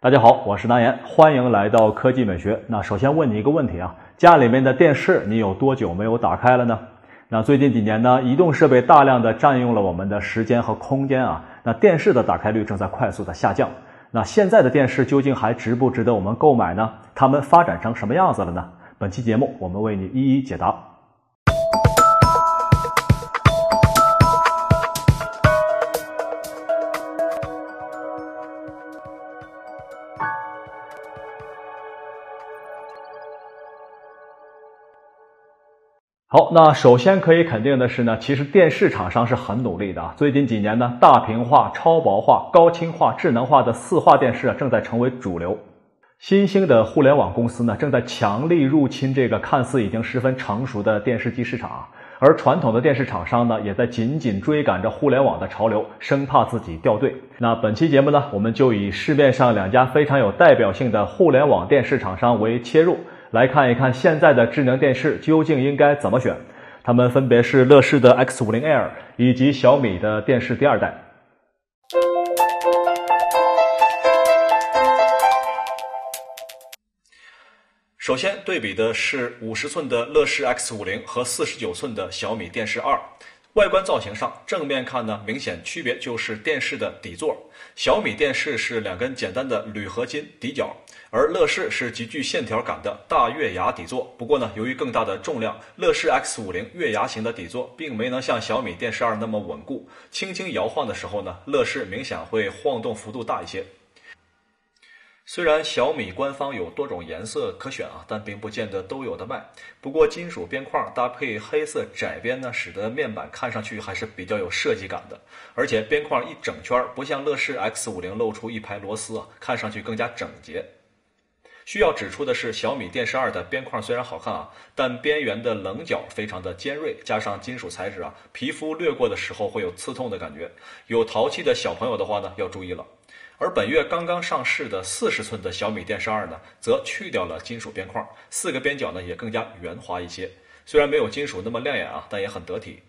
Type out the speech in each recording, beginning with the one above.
大家好，我是南岩，欢迎来到科技美学。那首先问你一个问题啊，家里面的电视你有多久没有打开了呢？那最近几年呢，移动设备大量的占用了我们的时间和空间啊，那电视的打开率正在快速的下降。那现在的电视究竟还值不值得我们购买呢？它们发展成什么样子了呢？本期节目我们为你一一解答。好，那首先可以肯定的是呢，其实电视厂商是很努力的啊。最近几年呢，大屏化、超薄化、高清化、智能化的4化电视正在成为主流。新兴的互联网公司呢，正在强力入侵这个看似已经十分成熟的电视机市场啊。而传统的电视厂商呢，也在紧紧追赶着互联网的潮流，生怕自己掉队。那本期节目呢，我们就以市面上2家非常有代表性的互联网电视厂商为切入，来看一看现在的智能电视究竟应该怎么选。它们分别是乐视的 X50 Air 以及小米的电视第2代。首先对比的是50寸的乐视 X50 和49寸的小米电视2。外观造型上，正面看呢，明显区别就是电视的底座。小米电视是2根简单的铝合金底角，而乐视是极具线条感的大月牙底座。不过呢，由于更大的重量，乐视 X50 月牙型的底座并没能像小米电视2那么稳固，轻轻摇晃的时候呢，乐视明显会晃动幅度大一些。虽然小米官方有多种颜色可选啊，但并不见得都有的卖。不过金属边框搭配黑色窄边呢，使得面板看上去还是比较有设计感的。而且边框一整圈，不像乐视 X50 露出一排螺丝啊，看上去更加整洁。需要指出的是，小米电视2的边框虽然好看啊，但边缘的棱角非常的尖锐，加上金属材质啊，皮肤掠过的时候会有刺痛的感觉。有淘气的小朋友的话呢，要注意了。而本月刚刚上市的40寸的小米电视2呢，则去掉了金属边框，4个边角呢也更加圆滑一些。虽然没有金属那么亮眼啊，但也很得体。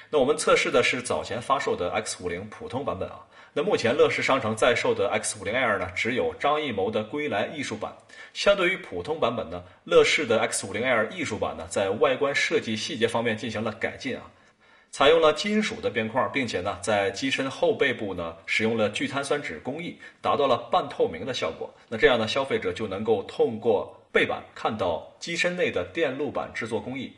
那我们测试的是早前发售的 X50 普通版本啊。那目前乐视商城在售的 X50 Air 呢，只有张艺谋的归来艺术版。相对于普通版本呢，乐视的 X50 Air 艺术版呢，在外观设计细节方面进行了改进啊。采用了金属的边框，并且呢，在机身后背部呢，使用了聚碳酸酯工艺，达到了半透明的效果。那这样呢，消费者就能够通过背板看到机身内的电路板制作工艺。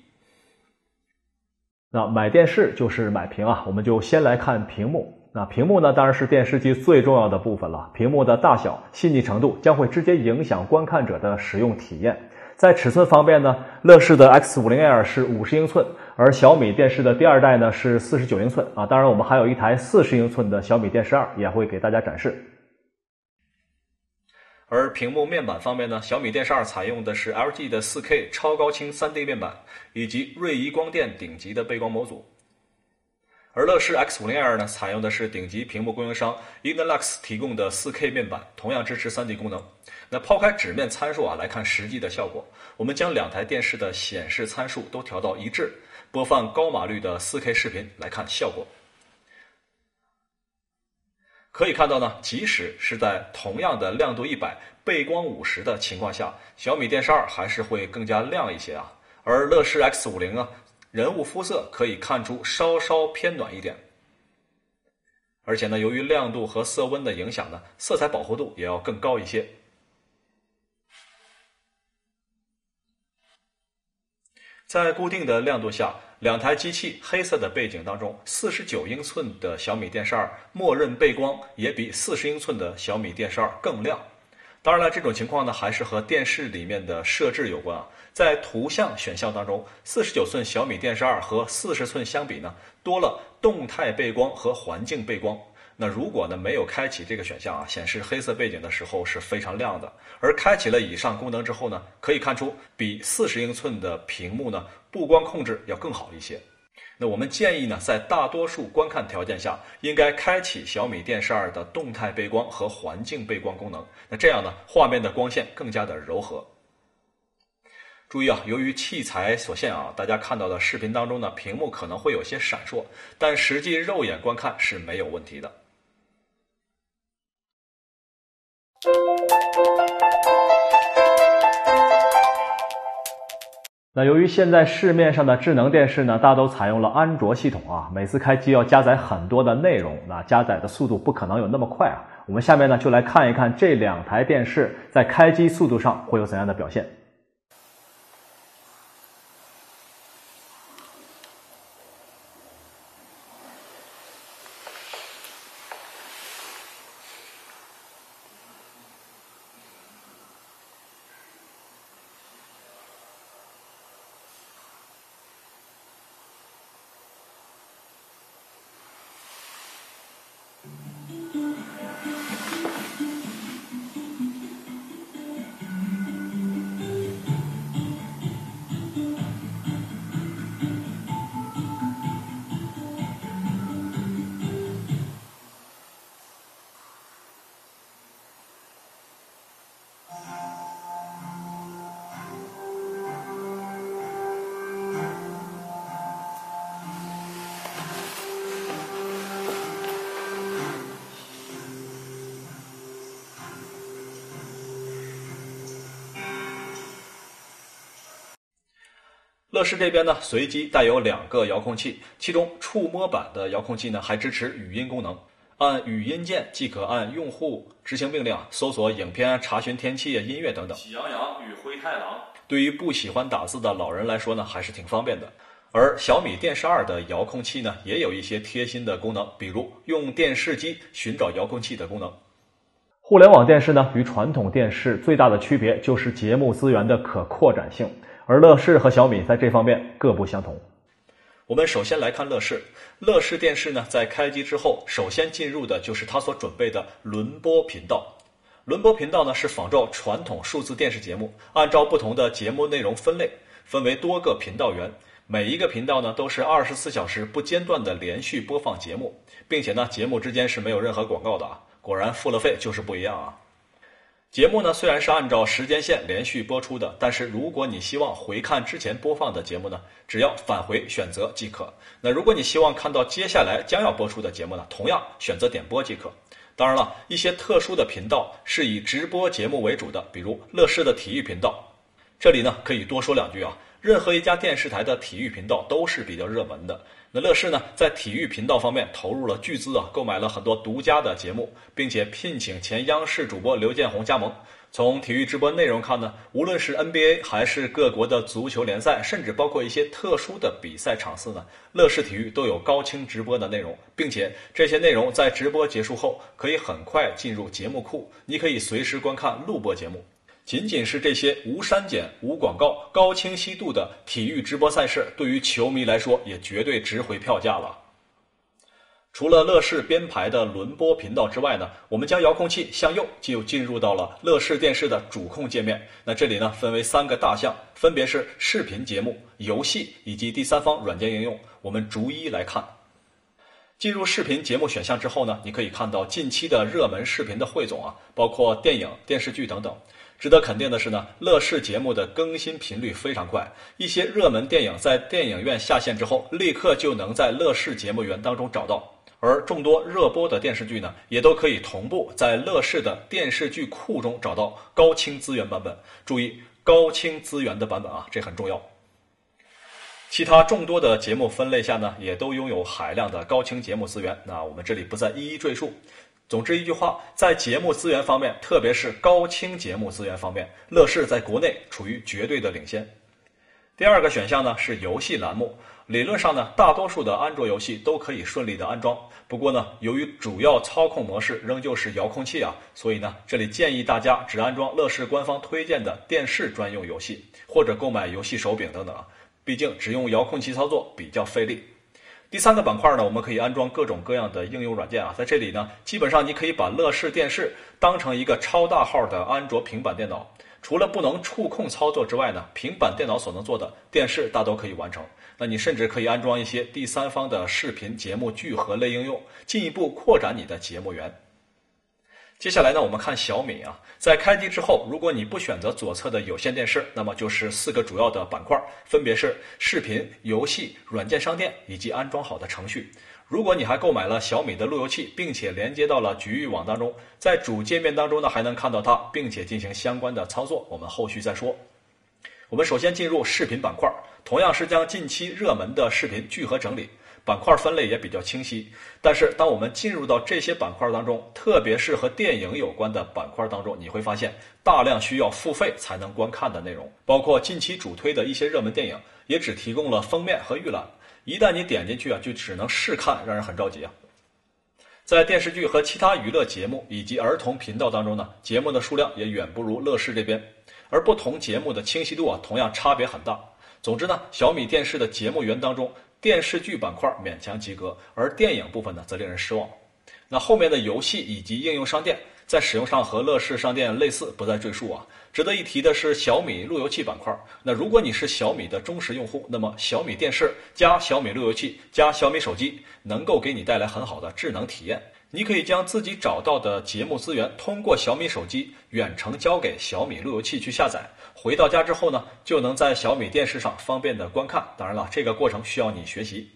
那买电视就是买屏啊，我们就先来看屏幕。那屏幕呢，当然是电视机最重要的部分了。屏幕的大小、细腻程度将会直接影响观看者的使用体验。在尺寸方面呢，乐视的 X50 Air 是50英寸，而小米电视的第2代呢是49英寸啊。当然我们还有一台40英寸的小米电视2也会给大家展示。而屏幕面板方面呢，小米电视2采用的是 LG 的 4K 超高清 3D 面板，以及瑞仪光电顶级的背光模组。而乐视 X50 Air 呢，采用的是顶级屏幕供应商 Innolux 提供的 4K 面板，同样支持 3D 功能。那抛开纸面参数啊，来看实际的效果，我们将2台电视的显示参数都调到一致，播放高码率的 4K 视频来看效果。可以看到呢，即使是在同样的亮度100、背光50的情况下，小米电视2还是会更加亮一些啊。而乐视 X50 啊，人物肤色可以看出稍稍偏暖一点。而且呢，由于亮度和色温的影响呢，色彩饱和度也要更高一些。在固定的亮度下，2台机器黑色的背景当中，49英寸的小米电视2默认背光也比40英寸的小米电视2更亮。当然了，这种情况呢，还是和电视里面的设置有关啊。在图像选项当中，49寸小米电视2和40寸相比呢，多了动态背光和环境背光。那如果呢没有开启这个选项啊，显示黑色背景的时候是非常亮的。而开启了以上功能之后呢，可以看出比40英寸的屏幕呢，布光控制要更好一些。那我们建议呢，在大多数观看条件下，应该开启小米电视2的动态背光和环境背光功能。那这样呢，画面的光线更加的柔和。注意啊，由于器材所限啊，大家看到的视频当中呢，屏幕可能会有些闪烁，但实际肉眼观看是没有问题的。那由于现在市面上的智能电视呢，大都采用了安卓系统啊，每次开机要加载很多的内容，那加载的速度不可能有那么快啊。我们下面呢就来看一看这两台电视在开机速度上会有怎样的表现。乐视这边呢，随机带有2个遥控器，其中触摸版的遥控器呢还支持语音功能，按语音键即可按用户执行命令搜索影片、查询天气、音乐等等。喜羊羊与灰太狼，对于不喜欢打字的老人来说呢，还是挺方便的。而小米电视2的遥控器呢，也有一些贴心的功能，比如用电视机寻找遥控器的功能。互联网电视呢，与传统电视最大的区别就是节目资源的可扩展性，而乐视和小米在这方面各不相同。我们首先来看乐视。乐视电视呢，在开机之后，首先进入的就是它所准备的轮播频道。轮播频道呢，是仿照传统数字电视节目，按照不同的节目内容分类，分为多个频道源。每一个频道呢，都是24小时不间断的连续播放节目，并且呢，节目之间是没有任何广告的啊。果然付了费就是不一样啊。节目呢虽然是按照时间线连续播出的，但是如果你希望回看之前播放的节目呢，只要返回选择即可。那如果你希望看到接下来将要播出的节目呢，同样选择点播即可。当然了，一些特殊的频道是以直播节目为主的，比如乐视的体育频道。这里呢可以多说2句啊，任何一家电视台的体育频道都是比较热门的。那乐视呢，在体育频道方面投入了巨资啊，购买了很多独家的节目，并且聘请前央视主播刘建宏加盟。从体育直播内容看呢，无论是 NBA 还是各国的足球联赛，甚至包括一些特殊的比赛场次呢，乐视体育都有高清直播的内容，并且这些内容在直播结束后可以很快进入节目库，你可以随时观看录播节目。仅仅是这些无删减、无广告、高清晰度的体育直播赛事，对于球迷来说也绝对值回票价了。除了乐视编排的轮播频道之外呢，我们将遥控器向右就进入到了乐视电视的主控界面。那这里呢分为3个大项，分别是视频节目、游戏以及第三方软件应用。我们逐一来看。进入视频节目选项之后呢，你可以看到近期的热门视频的汇总啊，包括电影、电视剧等等。值得肯定的是呢，乐视节目的更新频率非常快，一些热门电影在电影院下线之后，立刻就能在乐视节目源当中找到。而众多热播的电视剧呢，也都可以同步在乐视的电视剧库中找到高清资源版本。注意，高清资源的版本啊，这很重要。其他众多的节目分类下呢，也都拥有海量的高清节目资源，那我们这里不再一一赘述。总之一句话，在节目资源方面，特别是高清节目资源方面，乐视在国内处于绝对的领先。第2个选项呢是游戏栏目。理论上呢，大多数的安卓游戏都可以顺利的安装。不过呢，由于主要操控模式仍旧是遥控器啊，所以呢，这里建议大家只安装乐视官方推荐的电视专用游戏，或者购买游戏手柄等等啊。毕竟只用遥控器操作比较费力。第3个板块呢，我们可以安装各种各样的应用软件啊，在这里呢，基本上你可以把乐视电视当成一个超大号的安卓平板电脑。除了不能触控操作之外呢，平板电脑所能做的，电视大都可以完成。那你甚至可以安装一些第三方的视频节目聚合类应用，进一步扩展你的节目源。接下来呢，我们看小米啊，在开机之后，如果你不选择左侧的有线电视，那么就是4个主要的板块，分别是视频、游戏、软件商店以及安装好的程序。如果你还购买了小米的路由器，并且连接到了局域网当中，在主界面当中呢还能看到它，并且进行相关的操作，我们后续再说。我们首先进入视频板块，同样是将近期热门的视频聚合整理，板块分类也比较清晰。但是当我们进入到这些板块当中，特别是和电影有关的板块当中，你会发现大量需要付费才能观看的内容，包括近期主推的一些热门电影，也只提供了封面和预览。一旦你点进去就只能试看，让人很着急啊。在电视剧和其他娱乐节目以及儿童频道当中呢，节目的数量也远不如乐视这边，而不同节目的清晰度同样差别很大。总之呢，小米电视的节目源当中，电视剧板块勉强及格，而电影部分呢则令人失望。那后面的游戏以及应用商店在使用上和乐视商店类似，不再赘述啊。值得一提的是小米路由器板块。那如果你是小米的忠实用户，那么小米电视加小米路由器加小米手机能够给你带来很好的智能体验。你可以将自己找到的节目资源通过小米手机远程交给小米路由器去下载，回到家之后呢，就能在小米电视上方便的观看。当然了，这个过程需要你学习。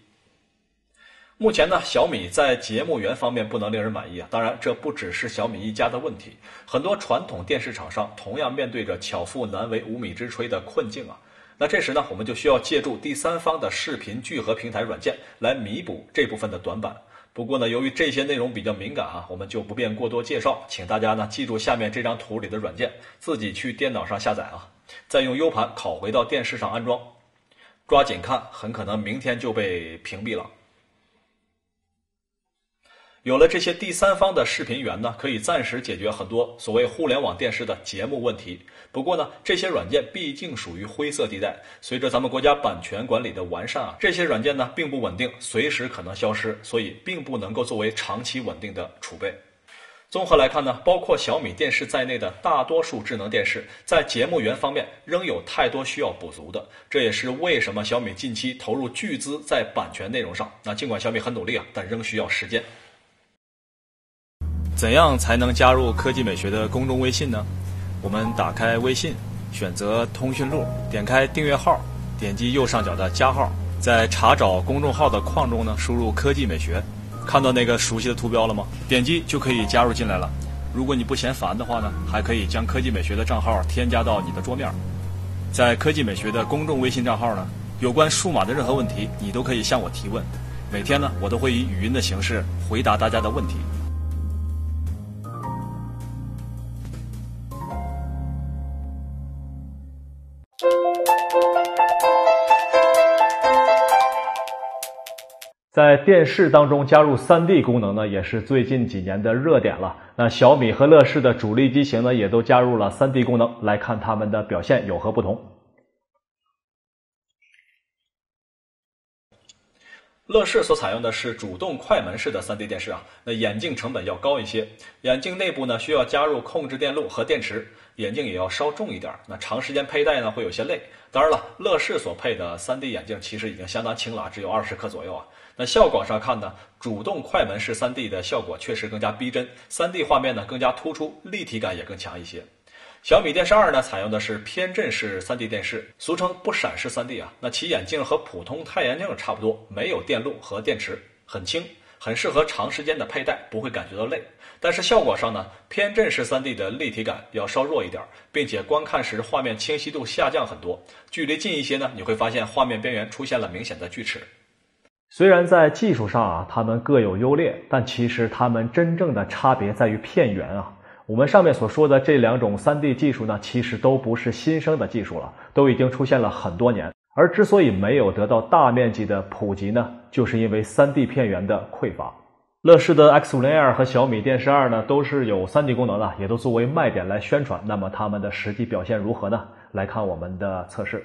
目前呢，小米在节目源方面不能令人满意啊。当然，这不只是小米一家的问题，很多传统电视厂商同样面对着巧妇难为无米之炊的困境啊。那这时呢，我们就需要借助第三方的视频聚合平台软件来弥补这部分的短板。不过呢，由于这些内容比较敏感啊，我们就不便过多介绍，请大家呢记住下面这张图里的软件，自己去电脑上下载啊，再用 U 盘拷回到电视上安装。抓紧看，很可能明天就被屏蔽了。有了这些第三方的视频源呢，可以暂时解决很多所谓互联网电视的节目问题。不过呢，这些软件毕竟属于灰色地带，随着咱们国家版权管理的完善啊，这些软件呢并不稳定，随时可能消失，所以并不能够作为长期稳定的储备。综合来看呢，包括小米电视在内的大多数智能电视在节目源方面仍有太多需要补足的，这也是为什么小米近期投入巨资在版权内容上。那尽管小米很努力啊，但仍需要时间。怎样才能加入科技美学的公众微信呢？我们打开微信，选择通讯录，点开订阅号，点击右上角的加号，在查找公众号的框中呢，输入科技美学，看到那个熟悉的图标了吗？点击就可以加入进来了。如果你不嫌烦的话呢，还可以将科技美学的账号添加到你的桌面。在科技美学的公众微信账号呢，有关数码的任何问题，你都可以向我提问。每天呢，我都会以语音的形式回答大家的问题。在电视当中加入 3D 功能呢，也是最近几年的热点了。那小米和乐视的主力机型呢，也都加入了 3D 功能，来看它们的表现有何不同。乐视所采用的是主动快门式的 3D 电视啊，那眼镜成本要高一些，眼镜内部呢需要加入控制电路和电池，眼镜也要稍重一点，那长时间佩戴呢会有些累。当然了，乐视所配的 3D 眼镜其实已经相当轻了，只有20克左右啊。那效果上看呢，主动快门式 3D 的效果确实更加逼真， 3D 画面呢更加突出，立体感也更强一些。小米电视2呢，采用的是偏振式 3D 电视，俗称不闪式 3D 啊。那其眼镜和普通太阳镜差不多，没有电路和电池，很轻，很适合长时间的佩戴，不会感觉到累。但是效果上呢，偏振式 3D 的立体感要稍弱一点，并且观看时画面清晰度下降很多。距离近一些呢，你会发现画面边缘出现了明显的锯齿。虽然在技术上啊，它们各有优劣，但其实它们真正的差别在于片源啊。我们上面所说的这两种 3D 技术呢，其实都不是新生的技术了，都已经出现了很多年。而之所以没有得到大面积的普及呢，就是因为 3D 片源的匮乏。乐视的 X50R 和小米电视2呢，都是有 3D 功能的，也都作为卖点来宣传。那么它们的实际表现如何呢？来看我们的测试。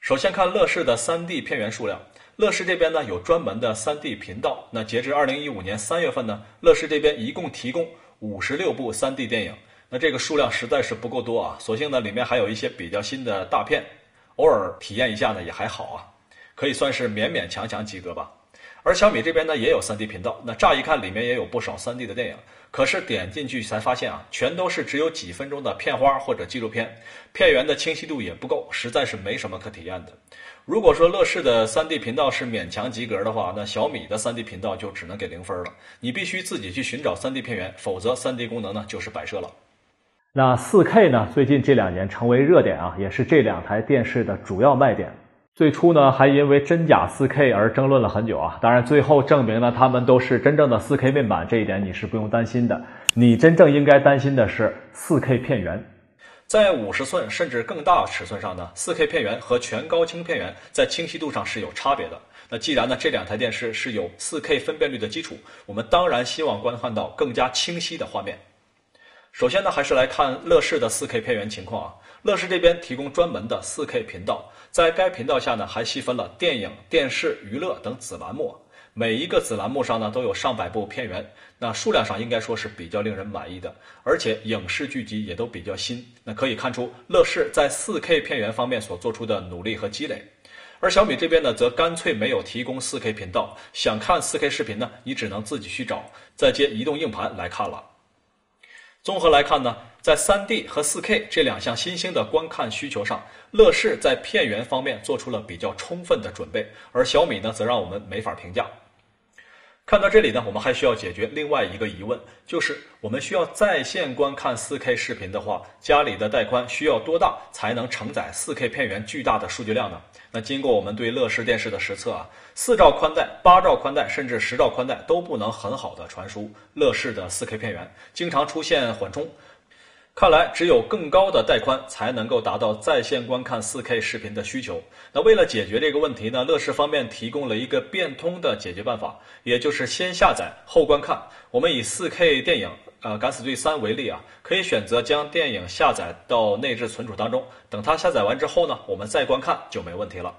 首先看乐视的 3D 片源数量。乐视这边呢有专门的 3D 频道，那截至2015年3月份呢，乐视这边一共提供56部 3D 电影，那这个数量实在是不够多啊。所幸呢里面还有一些比较新的大片，偶尔体验一下呢也还好啊，可以算是勉勉强强及格吧。而小米这边呢也有 3D 频道，那乍一看里面也有不少 3D 的电影，可是点进去才发现啊，全都是只有几分钟的片花或者纪录片，片源的清晰度也不够，实在是没什么可体验的。如果说乐视的 3D 频道是勉强及格的话，那小米的 3D 频道就只能给0分了。你必须自己去寻找 3D 片源，否则 3D 功能呢就是摆设了。那 4K 呢，最近这2年成为热点啊，也是这2台电视的主要卖点。最初呢，还因为真假 4K 而争论了很久啊。当然，最后证明呢，它们都是真正的 4K 面板，这一点你是不用担心的。你真正应该担心的是 4K 片源。在50寸甚至更大尺寸上呢， 4K 片源和全高清片源在清晰度上是有差别的。那既然呢这2台电视是有 4K 分辨率的基础，我们当然希望观看到更加清晰的画面。首先呢，还是来看乐视的 4K 片源情况啊。乐视这边提供专门的 4K 频道，在该频道下呢，还细分了电影、电视、娱乐等子栏目。每一个子栏目上呢，都有上百部片源，那数量上应该说是比较令人满意的，而且影视剧集也都比较新。那可以看出乐视在 4K 片源方面所做出的努力和积累。而小米这边呢，则干脆没有提供 4K 频道，想看 4K 视频呢，你只能自己去找，再接移动硬盘来看了。综合来看呢，在 3D 和 4K 这2项新兴的观看需求上，乐视在片源方面做出了比较充分的准备，而小米呢，则让我们没法评价。看到这里呢，我们还需要解决另外一个疑问，就是我们需要在线观看 4K 视频的话，家里的带宽需要多大才能承载 4K 片源巨大的数据量呢？那经过我们对乐视电视的实测啊，4兆宽带、8兆宽带甚至10兆宽带都不能很好的传输乐视的 4K 片源，经常出现缓冲。看来只有更高的带宽才能够达到在线观看 4K 视频的需求。那为了解决这个问题呢，乐视方面提供了一个变通的解决办法，也就是先下载后观看。我们以 4K 电影敢死队3为例啊，可以选择将电影下载到内置存储当中，等它下载完之后呢，我们再观看就没问题了。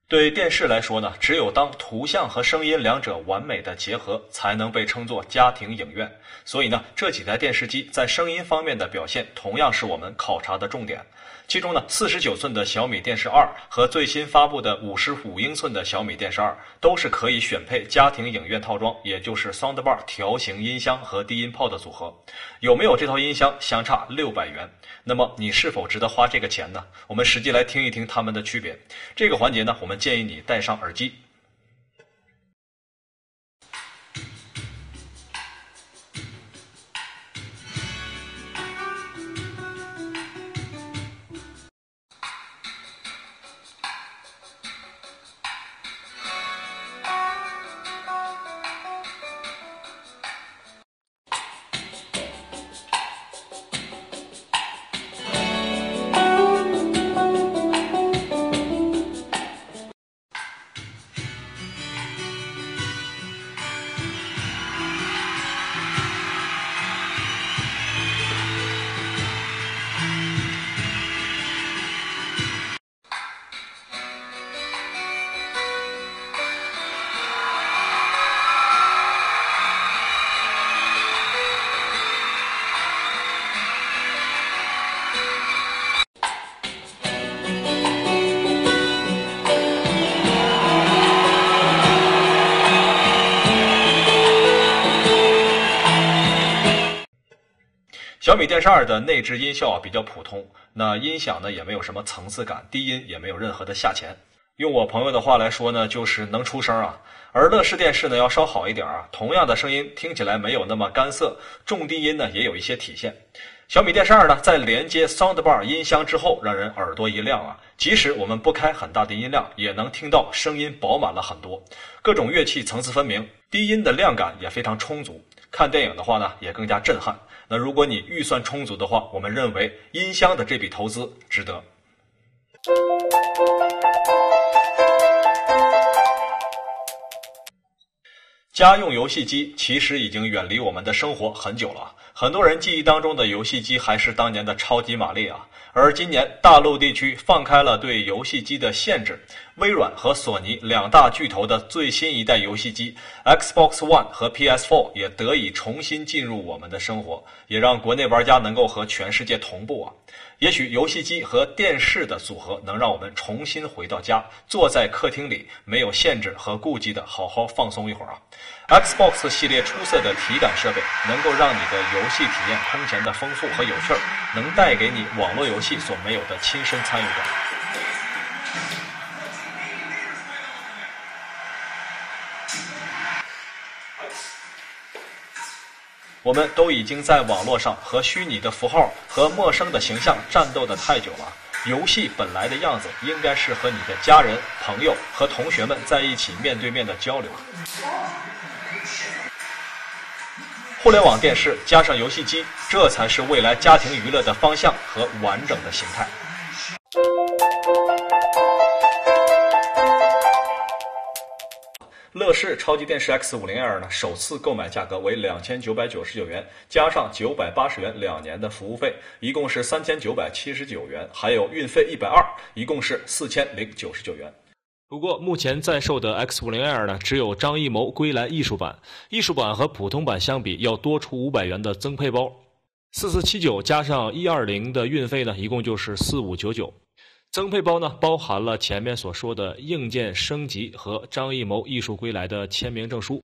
对电视来说呢，只有当图像和声音2者完美的结合，才能被称作家庭影院。所以呢，这几台电视机在声音方面的表现同样是我们考察的重点。其中呢，49寸的小米电视2和最新发布的55英寸的小米电视2都是可以选配家庭影院套装，也就是 Soundbar 条形音箱和低音炮的组合。有没有这套音箱相差600元。那么你是否值得花这个钱呢？我们实际来听一听它们的区别。这个环节呢，我们建议你戴上耳机。小米电视2的内置音效比较普通，那音响呢也没有什么层次感，低音也没有任何的下潜。用我朋友的话来说呢，就是能出声啊。而乐视电视呢要稍好一点啊，同样的声音听起来没有那么干涩，重低音呢也有一些体现。小米电视2呢在连接 Soundbar 音箱之后，让人耳朵一亮啊，即使我们不开很大的音量，也能听到声音饱满了很多，各种乐器层次分明，低音的亮感也非常充足。看电影的话呢也更加震撼。那如果你预算充足的话，我们认为音箱的这笔投资值得。家用游戏机其实已经远离我们的生活很久了，很多人记忆当中的游戏机还是当年的超级玛丽啊。而今年大陆地区放开了对游戏机的限制，微软和索尼两大巨头的最新一代游戏机 Xbox One 和 PS4 也得以重新进入我们的生活，也让国内玩家能够和全世界同步啊。也许游戏机和电视的组合能让我们重新回到家，坐在客厅里没有限制和顾忌的好好放松一会儿啊。Xbox 系列出色的体感设备能够让你的游戏体验空前的丰富和有趣儿，能带给你网络游戏所没有的亲身参与感。我们都已经在网络上和虚拟的符号和陌生的形象战斗得太久了。游戏本来的样子应该是和你的家人、朋友和同学们在一起面对面的交流。互联网电视加上游戏机，这才是未来家庭娱乐的方向和完整的形态。乐视超级电视 X50L 呢，首次购买价格为2999元，加上980元2年的服务费，一共是3979元，还有运费120，一共是4099元。不过目前在售的 X50L 呢，只有张艺谋归来艺术版，艺术版和普通版相比要多出500元的增配包，4479加上120的运费呢，一共就是4599。增配包呢，包含了前面所说的硬件升级和张艺谋艺术归来的签名证书。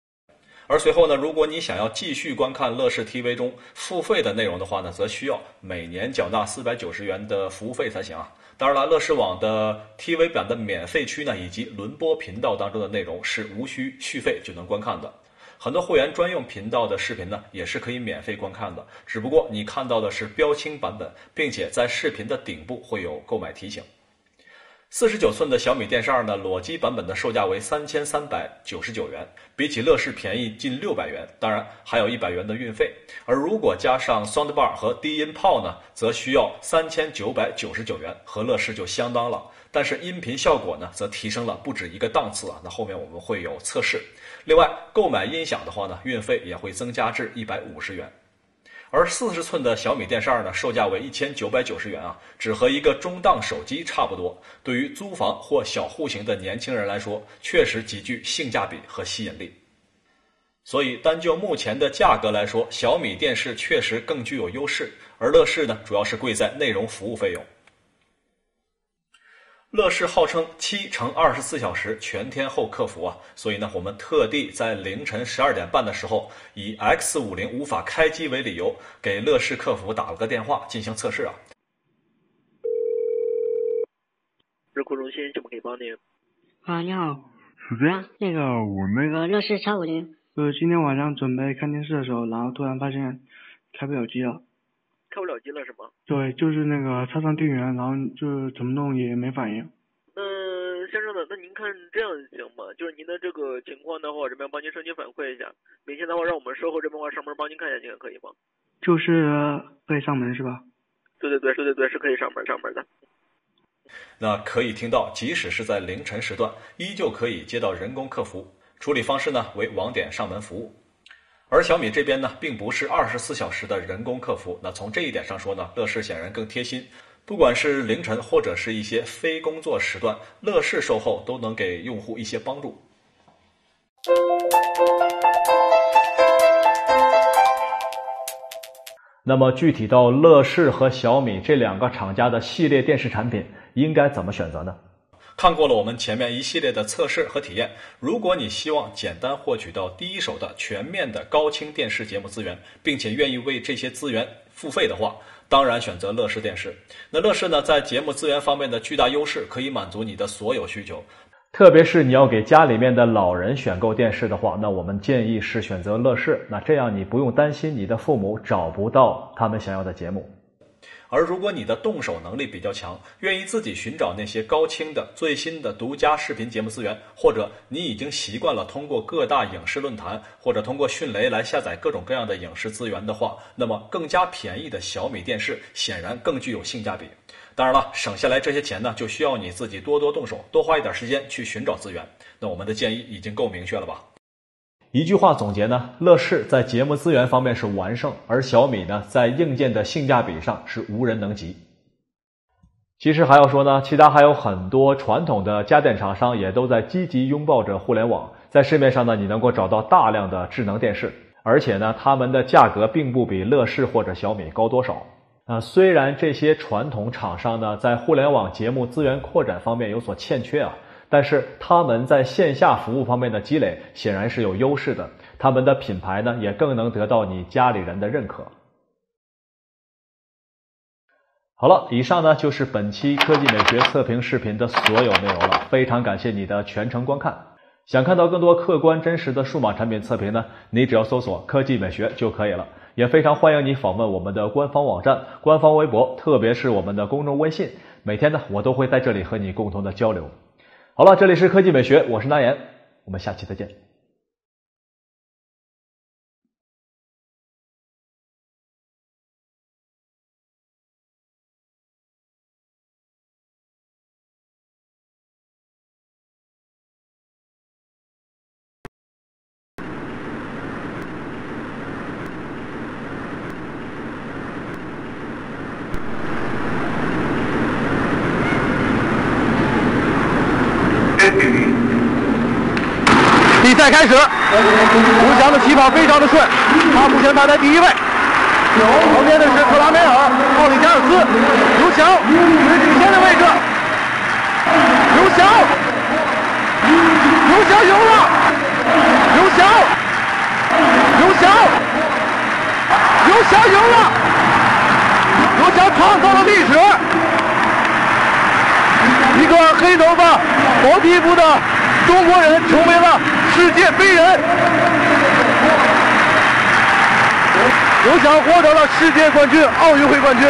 而随后呢，如果你想要继续观看乐视 TV 中付费的内容的话呢，则需要每年缴纳490元的服务费才行啊。当然了，乐视网的 TV 版的免费区呢，以及轮播频道当中的内容是无需续费就能观看的。很多会员专用频道的视频呢，也是可以免费观看的，只不过你看到的是标清版本，并且在视频的顶部会有购买提醒。49寸的小米电视2呢，裸机版本的售价为3399元，比起乐视便宜近600元，当然还有100元的运费。而如果加上 Soundbar 和低音炮呢，则需要3999元，和乐视就相当了。但是音频效果呢，则提升了不止一个档次啊。那后面我们会有测试。另外，购买音响的话呢，运费也会增加至150元。而40寸的小米电视2呢，售价为1990元啊，只和一个中档手机差不多。对于租房或小户型的年轻人来说，确实极具性价比和吸引力。所以单就目前的价格来说，小米电视确实更具有优势，而乐视呢，主要是贵在内容服务费用。乐视号称7×24小时全天候客服啊，所以呢，我们特地在凌晨12点半的时候，以 X50无法开机为理由，给乐视客服打了个电话进行测试啊。日库中心，怎么可以帮您？啊，你好，鼠子呀，我乐视超50，今天晚上准备看电视的时候，然后突然发现开不了机了。开不了机了是吗？对，就是那个插上电源，然后就怎么弄也没反应。先生的，那您看这样行吗？就是您的这个情况的话，我这边帮您升级反馈一下，明天的话让我们售后这边的话上门帮您看一下，您可以吗？就是可以上门是吧？对，是可以上门的。那可以听到，即使是在凌晨时段，依旧可以接到人工客服，处理方式呢为网点上门服务。而小米这边呢，并不是24小时的人工客服。那从这一点上说呢，乐视显然更贴心。不管是凌晨或者是一些非工作时段，乐视售后都能给用户一些帮助。那么具体到乐视和小米这两个厂家的系列电视产品，应该怎么选择呢？看过了我们前面一系列的测试和体验，如果你希望简单获取到第一手的全面的高清电视节目资源，并且愿意为这些资源付费的话，当然选择乐视电视。那乐视呢，在节目资源方面的巨大优势，可以满足你的所有需求。特别是你要给家里面的老人选购电视的话，那我们建议是选择乐视，那这样你不用担心你的父母找不到他们想要的节目。而如果你的动手能力比较强，愿意自己寻找那些高清的最新的独家视频节目资源，或者你已经习惯了通过各大影视论坛或者通过迅雷来下载各种各样的影视资源的话，那么更加便宜的小米电视显然更具有性价比。当然了，省下来这些钱呢，就需要你自己多多动手，多花一点时间去寻找资源。那我们的建议已经够明确了吧？一句话总结呢，乐视在节目资源方面是完胜，而小米呢，在硬件的性价比上是无人能及。其实还要说呢，其他还有很多传统的家电厂商也都在积极拥抱着互联网。在市面上呢，你能够找到大量的智能电视，而且呢，它们的价格并不比乐视或者小米高多少。虽然这些传统厂商呢，在互联网节目资源扩展方面有所欠缺啊，但是他们在线下服务方面的积累显然是有优势的，他们的品牌呢，也更能得到你家里人的认可。好了，以上呢就是本期科技美学测评视频的所有内容了，非常感谢你的全程观看。想看到更多客观真实的数码产品测评呢，你只要搜索科技美学就可以了。也非常欢迎你访问我们的官方网站、官方微博，特别是我们的公众微信，每天呢我都会在这里和你共同的交流。好了，这里是科技美学，我是南岩，我们下期再见。比赛开始，刘翔的起跑非常的顺，他目前排在第1位。旁边的是特拉梅尔、奥里加尔斯，刘翔领先的位置。刘翔赢了！刘翔赢了！刘翔创造了历史，一个黑头发、黄皮肤的中国人成为了世界飞人。刘翔获得了世界冠军、奥运会冠军。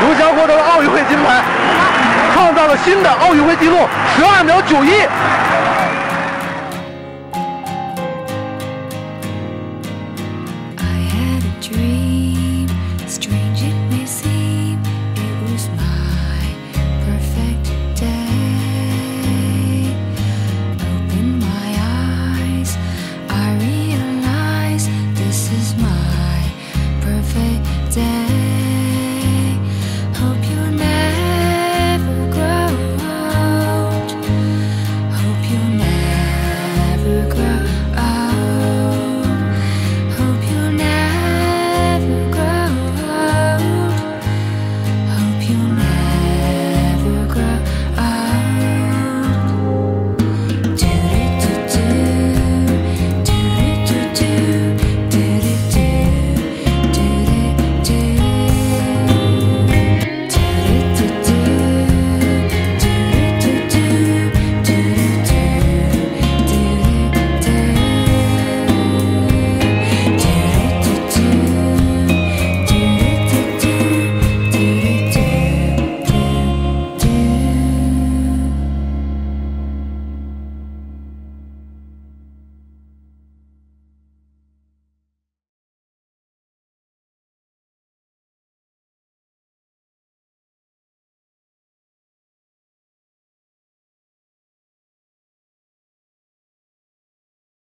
刘翔获得了奥运会金牌，创造了新的奥运会纪录12秒91。Day